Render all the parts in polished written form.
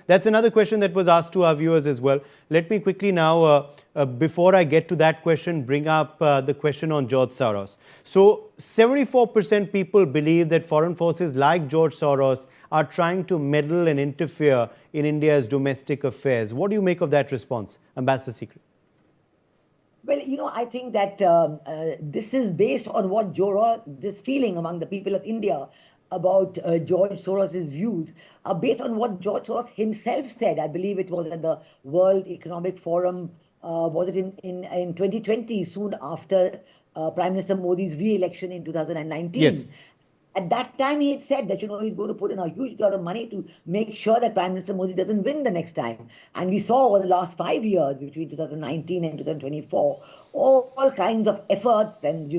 That's another question that was asked to our viewers as well. Let me quickly now, before I get to that question, bring up the question on George Soros. So 74% people believe that foreign forces like George Soros are trying to meddle and interfere in India's domestic affairs. What do you make of that response, Ambassador Sikri? Well, I think that this is based on what this feeling among the people of India about George Soros's views are based on what George Soros himself said. I believe it was at the World Economic Forum, was it in 2020, soon after Prime Minister Modi's re-election in 2019. Yes. At that time, he had said that, he's going to put in a huge lot of money to make sure that Prime Minister Modi doesn't win the next time. And we saw over the last 5 years, between 2019 and 2024, all kinds of efforts and,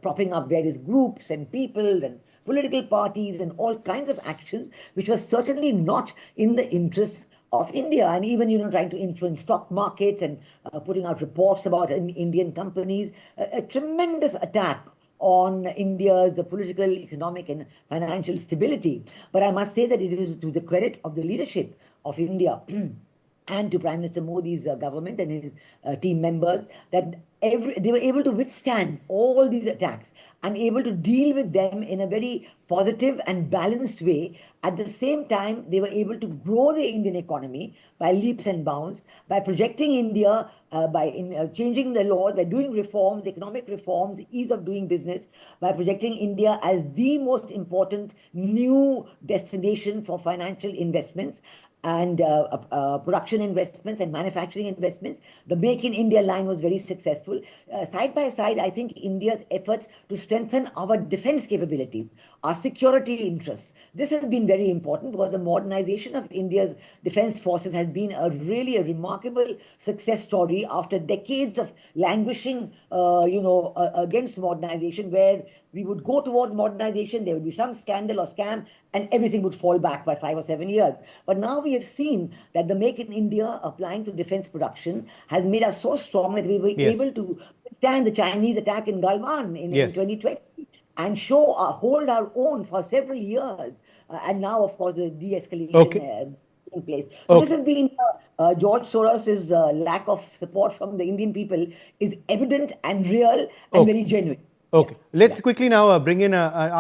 propping up various groups and people and political parties and all kinds of actions, which was certainly not in the interests of India, and even trying to influence stock markets and putting out reports about Indian companies, a tremendous attack on the political, economic and financial stability. But I must say that it is to the credit of the leadership of India and to Prime Minister Modi's government and his team members that they were able to withstand all these attacks and able to deal with them in a very positive and balanced way. At the same time, they were able to grow the Indian economy by leaps and bounds, by projecting India, by changing the laws, by doing reforms, economic reforms, ease of doing business, by projecting India as the most important new destination for financial investments and production investments and manufacturing investments. The Make in India line was very successful. Side by side, I think India's efforts to strengthen our defense capabilities, our security interests. This has been very important because the modernization of India's defense forces has been really a remarkable success story after decades of languishing, against modernization, where we would go towards modernization, there would be some scandal or scam, and everything would fall back by 5 or 7 years. But now we have seen that the Make in India applying to defense production has made us so strong that we were able to withstand the Chinese attack in Galwan in 2020 and hold our own for several years. And now, of course, the de-escalation in place. So this has been George Soros's lack of support from the Indian people is evident and real and very genuine. Okay. Let's quickly now bring in our